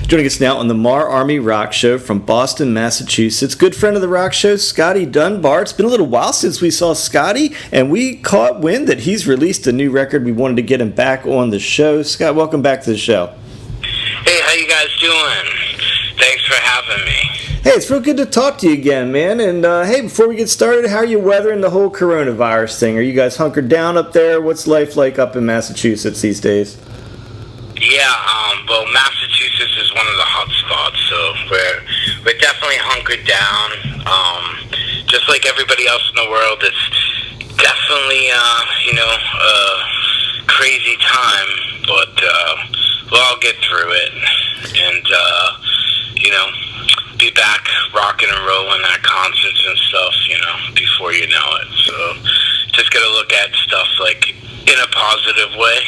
Joining us now on the MARR Army Rock Show from Boston, Massachusetts. Good friend of the rock show, Scotty Dunbar. It's been a little while since we saw Scotty, and we caught wind that he's released a new record. We wanted to get him back on the show. Scott, welcome back to the show. Hey, how you guys doing? Thanks for having me. Hey, it's real good to talk to you again, man. And hey, before we get started, how are you weathering the whole coronavirus thing? Are you guys hunkered down up there? What's life like up in Massachusetts these days? Yeah, well, Massachusetts is one of the hot spots, so we're definitely hunkered down. Just like everybody else in the world, it's definitely a crazy time, but we'll all get through it, and be back rocking and rolling at concerts and stuff, before you know it. So just gotta look at stuff like in a positive way.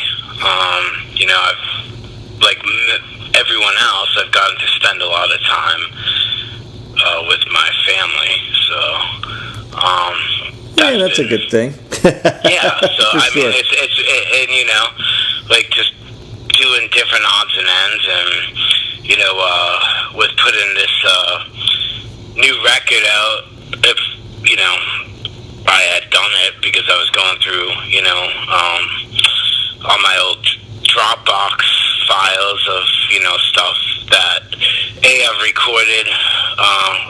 I've, like everyone else, I've gotten to spend a lot of time with my family, so that's a good thing. Yeah, so I sure. mean, it's like just doing different odds and ends, and with putting this new record out, if I had done it because I was going through all my old Dropbox files of stuff that I've recorded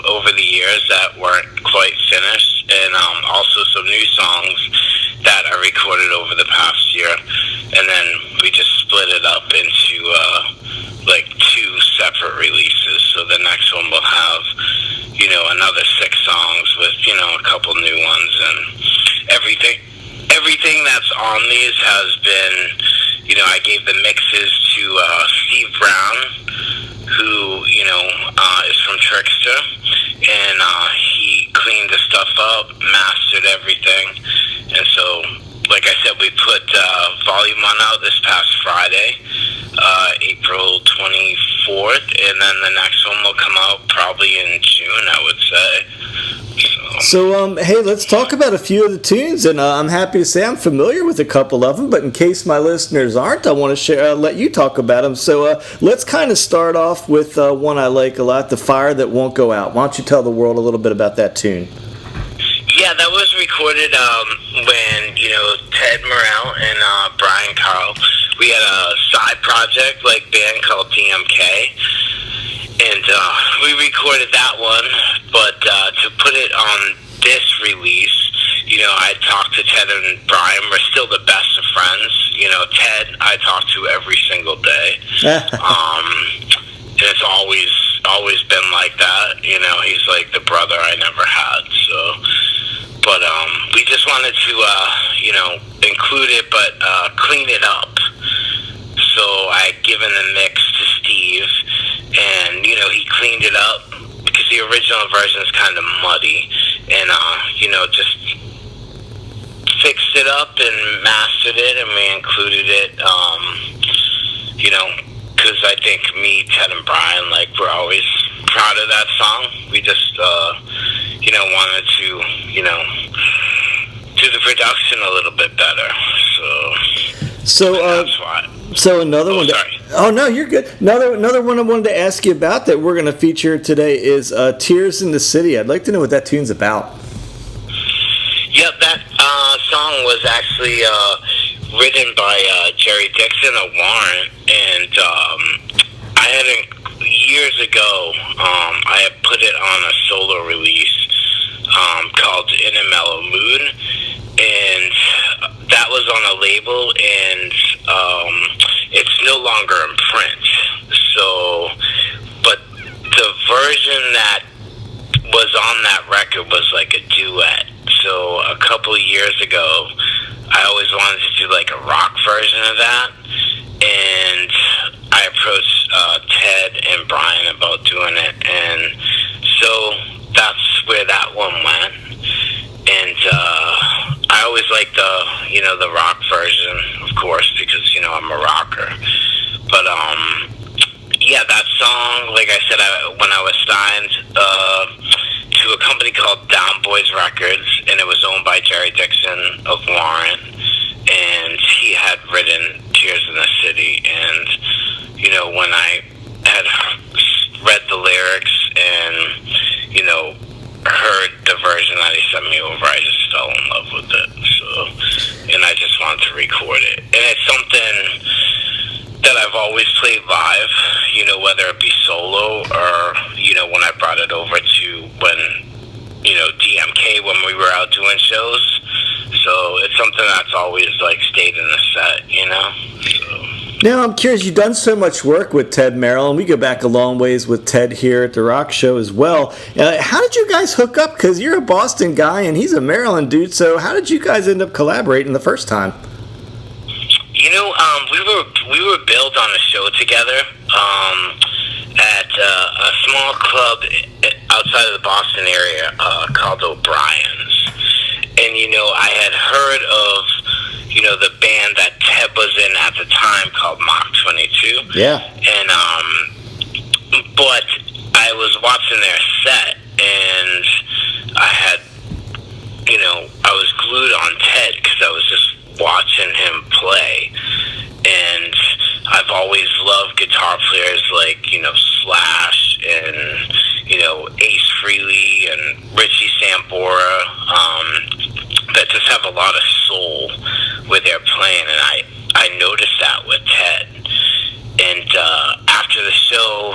over the years that weren't quite finished, and also some new songs that I recorded over the past year, and then we just split it up into like two separate releases. So the next one will have another 6 songs with a couple new ones, and everything that's on these has been, I gave the mixes to Steve Brown, who, is from Trickster, and he cleaned the stuff up, mastered everything, and so, like I said, we put Volume 1 out this past Friday, April 24th, and then the next one will come out probably in June, I would say. So, hey, let's talk about a few of the tunes, and I'm happy to say I'm familiar with a couple of them, but in case my listeners aren't, I want to let you talk about them. So let's kind of start off with one I like a lot, The Fire That Won't Go Out. Why don't you tell the world a little bit about that tune? Yeah, that was recorded when, Ted Morrell and Brian Carl, we had a side project, band called DMK, and we recorded that one, but to put it on this release, I talked to Ted and Brian. We're still the best of friends. Ted I talk to every single day. And it's always been like that. He's like the brother I never had. So, but we just wanted to, include it, but clean it up. So I had given the mix to Steve, and he cleaned it up because the original version is kind of muddy, and just fixed it up and mastered it, and we included it. Because I think me, Ted, and Brian, we're always proud of that song. We just wanted to do the production a little bit better. So that's why. So another one. Sorry. Oh no, you're good. Another one I wanted to ask you about that we're going to feature today is "Tears in the City." I'd like to know what that tune's about. Yep, that song was actually written by Jerry Dixon of Warrant, and I had years ago. I had put it on a solo release called "In a Mellow Mood," and that was on a label, and it's no longer in print. So, but the version that was on that record was like a duet. So a couple of years ago, I always wanted to do like a rock version of that, and I approached Ted and Brian about doing it, and so that's where that one went. And I always like the rock version, of course, because I'm a rocker. But yeah, that song, like I said, when I was signed to a company called Down Boys Records, and it was owned by Jerry Dixon of Warrant, and he had written Tears in the City, and when I had record it. And it's something that I've always played live, you know, whether it be solo or, you know, when I brought it over to when, you know, DMK, when we were out doing shows. So it's something that's always, like, stayed in the set, you know? So. Now, I'm curious, you've done so much work with Ted Merrill, and we go back a long ways with Ted here at the Rock Show as well. How did you guys hook up? Because you're a Boston guy, and he's a Maryland dude, so how did you guys end up collaborating the first time? You know, we were billed on a show together at a small club outside of the Boston area called O'Brien's. And, you know, I had heard of, you know, the band that Ted was in at the time called Mach 22. Yeah. And, but I was watching their set, and I had, you know, I was glued on Ted because I was just watching him play. And I've always loved guitar players like, you know, Slash and, you know, Ace Frehley and Richie Sambora, that just have a lot of soul with their playing, and I noticed that with Ted. And after the show,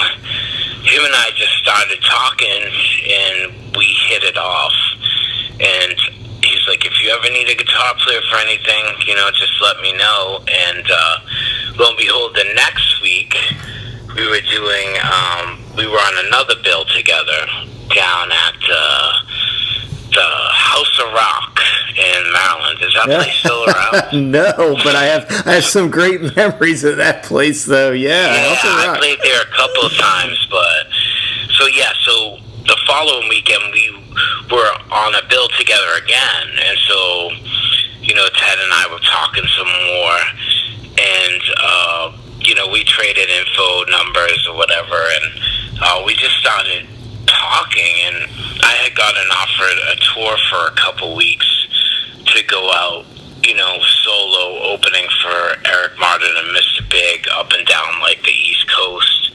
him and I just started talking, and we hit it off. And he's like, if you ever need a guitar player for anything, you know, just let me know. And lo and behold, the next week, we were doing, we were on another bill together down at the House of Rock in Maryland. Is that place still around? No, but I have some great memories of that place, though. Yeah, I played there a couple of times, but so the following weekend we were on a bill together again, and so, you know, Ted and I were talking some more, and you know, we traded info, numbers, or whatever, and we just started talking, and I had gotten offered a tour for a couple weeks to go out, you know, solo, opening for Eric Martin and Mr. Big up and down, like, the East Coast.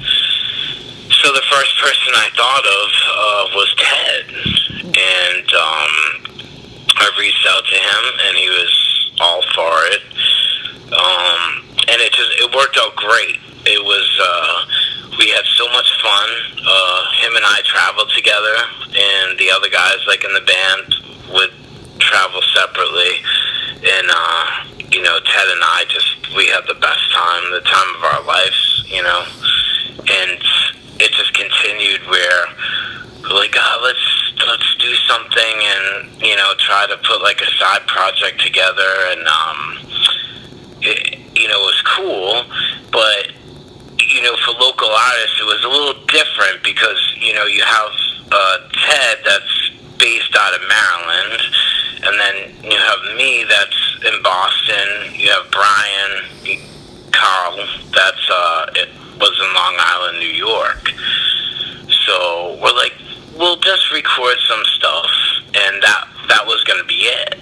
So the first person I thought of was Ted, and I reached out to him, and he was all for it, and it worked out great. It was, we had so much fun. Him and I traveled together, and the other guys, like, in the band would travel separately. And, you know, Ted and I we had the best time, the time of our lives, you know. And it just continued where we're like, let's do something and, you know, try to put, like, a side project together. And, you know, it was cool, but, you know, for local artists, it was a little different because, you know, you have Ted that's based out of Maryland, and then you have me that's in Boston. You have Brian Carl that's it was in Long Island, New York. So we're like, we'll just record some stuff, and that was going to be it.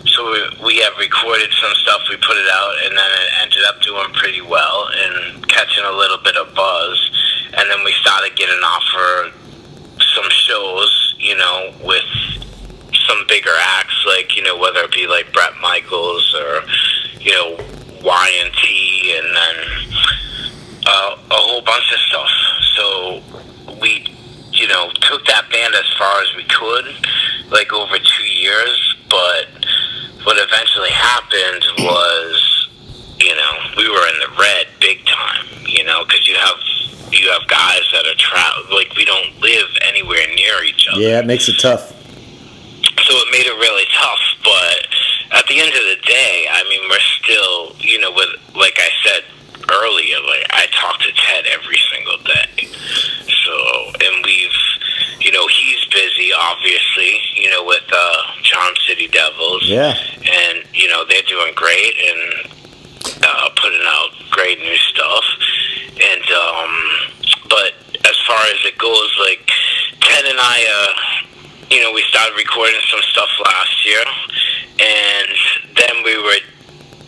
So we have recorded some stuff, we put it out, and then it ended up doing pretty well and catching a little bit of buzz. And then we started getting offered some shows, you know, with some bigger acts, like, you know, whether it be like Bret Michaels or, you know, Y&T, and then a whole bunch of stuff. So we, you know, took that band as far as we could, like over 2 years, but what eventually happened was, you know, we were in the red big time, you know, because you have guys that are like, we don't live anywhere near each other. Yeah, it makes it tough. So it made it really tough, but at the end of the day, I mean, we're still, you know, with, like I said earlier, like, I talk to Ted every single day. So, and we've, you know, he's busy, obviously, you know, with Charm City Devils. Yeah. And, you know, they're doing great and putting out great new stuff. And, but as far as it goes, like, Ted and I, you know, we started recording some stuff last year, and then we were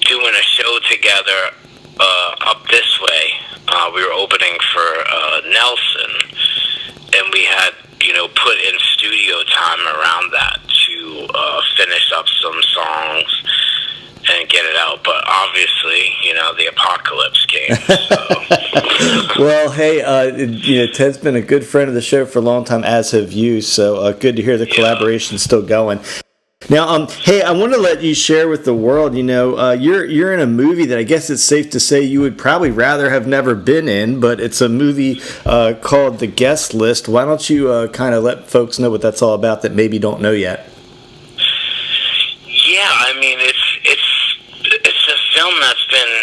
doing a show together up this way. We were opening for Nelson, and we had, you know, put in studio time around that to finish up some songs and get it out. But but obviously, the apocalypse came. So. Well, hey, Ted's been a good friend of the show for a long time, as have you. So good to hear the collaboration's still going. Now, hey, I want to let you share with the world. You're in a movie that I guess it's safe to say you would probably rather have never been in, but it's a movie called The Guest List. Why don't you kind of let folks know what that's all about that maybe don't know yet? Yeah, I mean it's a film that's been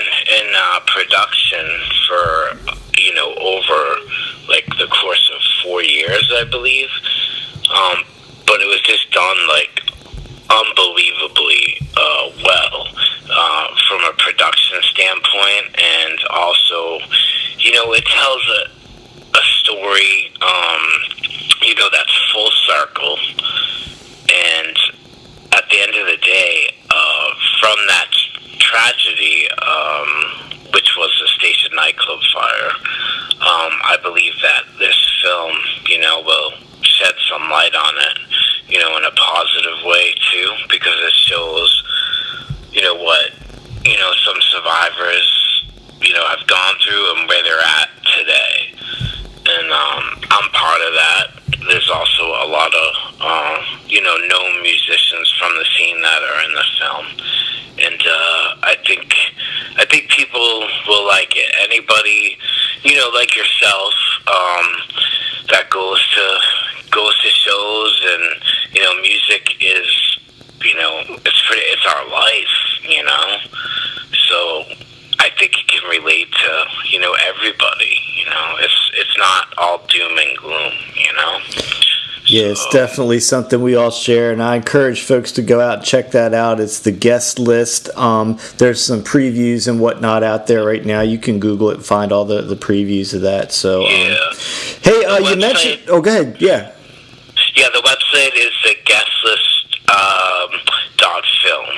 in production for over like the course of 4 years, I believe. But it was just done like unbelievably well from a production standpoint, and also it tells a story that's full circle, and at the end of the day, from that tragedy, which was the station nightclub fire, I believe that this film will shed some light on it, in a positive way too, because it shows, what, some survivors, have gone through and where they're at today. And I'm part of that. There's also a lot of, known musicians from the scene that are in the film. And I think people will like it. Anybody, like yourself, that goes to shows, and music is, it's our life, so I think it can relate to everybody. It's not all doom and gloom. Yeah, it's definitely something we all share, and I encourage folks to go out and check that out. It's The Guest List. There's some previews and whatnot out there right now. You can Google it and find all the previews of that. So, yeah. Hey, you mentioned... Oh, go ahead. Yeah. Yeah, the website is theguestlist.film.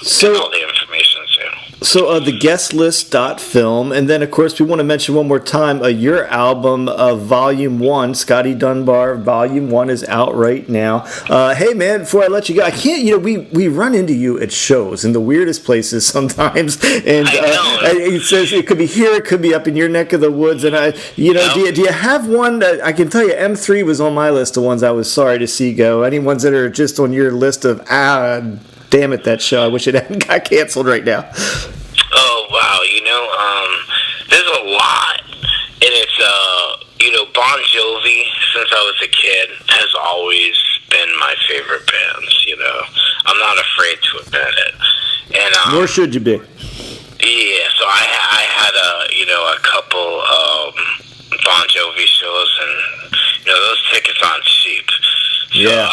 So all the information's there. So theguestlist.film, and then of course we want to mention one more time your album Volume 1, Scotty Dunbar Volume 1 is out right now. Hey man, before I let you go, I can't, we run into you at shows in the weirdest places sometimes, and it says it could be here, it could be up in your neck of the woods, and do you have one that I can tell you? M3 was on my list of ones I was sorry to see go. Any ones that are just on your list of damn it, that show, I wish it hadn't got canceled right now? Oh, wow, there's a lot, and it's, Bon Jovi, since I was a kid, has always been my favorite bands, I'm not afraid to admit it, and, nor should you be. Yeah, so I had a couple, Bon Jovi shows, and, those tickets aren't cheap, so, yeah.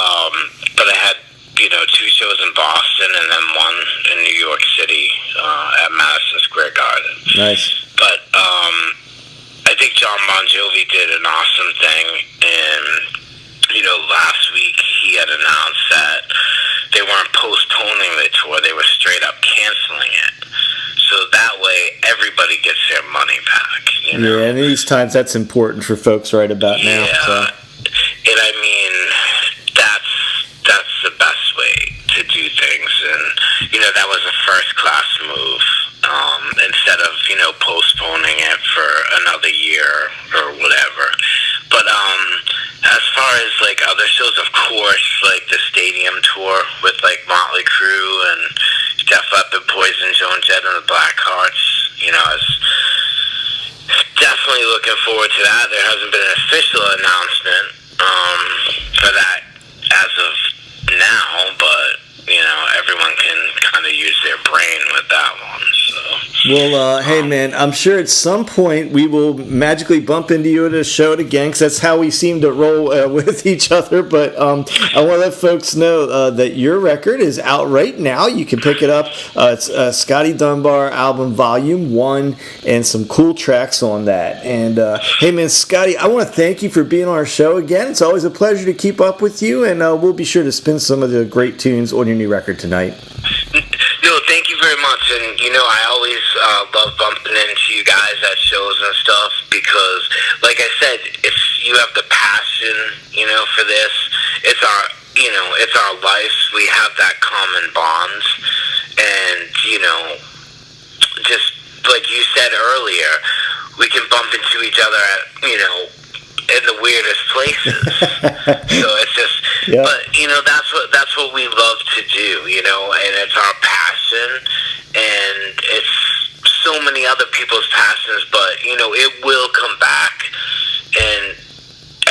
But I had, 2 shows in Boston and then one in New York City at Madison Square Garden. Nice. But I think John Bon Jovi did an awesome thing, and last week he had announced that they weren't postponing the tour; they were straight up canceling it. So that way, everybody gets their money back. Yeah, and these times that's important for folks right about now. Yeah, so. And I mean, that's the best way to do things, and that was a first class move. Instead of postponing it for another year or whatever. But as far as like other shows, of course, like the stadium tour with like Motley Crue and Def Leppard, Poison, Joan Jett, and the Blackhearts, I was definitely looking forward to that. There hasn't been an official announcement for that as of now, but everyone can kind of use their brain with that one. So. Well, hey man, I'm sure at some point we will magically bump into you at a show again, because that's how we seem to roll with each other. But I want to let folks know that your record is out right now. You can pick it up. It's Scotty Dunbar album Volume 1, and some cool tracks on that. And hey man, Scotty, I want to thank you for being on our show again. It's always a pleasure to keep up with you, and we'll be sure to spin some of the great tunes on your new record tonight. No, thank you very much, and I always love bumping into you guys at shows and stuff, because like I said, if you have the passion for this, it's it's our lives. We have that common bonds, and just like you said earlier, we can bump into each other at in the weirdest places. So it's just, yeah. But that's what we love to do, and it's our passion, and it's so many other people's passions, but it will come back, and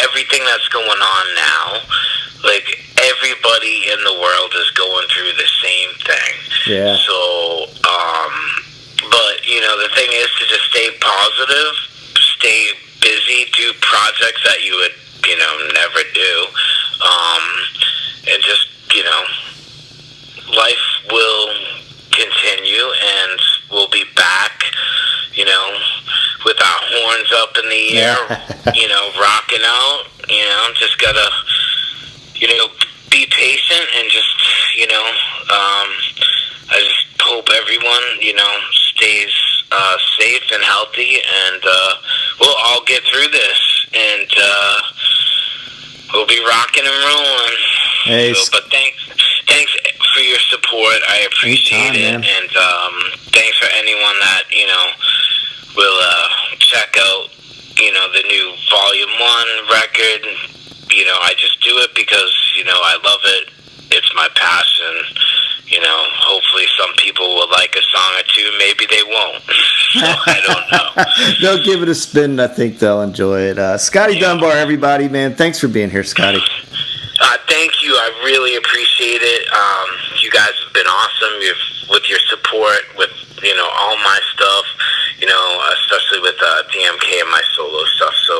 everything that's going on now, like everybody in the world is going through the same thing. Yeah. So, but the thing is to just stay positive, stay busy, do projects that you would never do, and just life will continue, and we'll be back with our horns up in the air, rocking out. Just gotta be patient, and just I just hope everyone stays safe and healthy, and we'll all get through this, and we'll be rocking and rolling. Hey, but thanks for your support. I appreciate it, man. and thanks for anyone that will check out the new Volume 1 record. I just do it because I love it. It's my passion. Hopefully some people will like a song or two. Maybe they won't. So I don't know. They'll give it a spin. I think they'll enjoy it. Scotty Dunbar, everybody, man. Thanks for being here, Scotty. Thank you. I really appreciate it. You guys have been awesome with your support, with all my stuff, especially with DMK and my solo stuff. So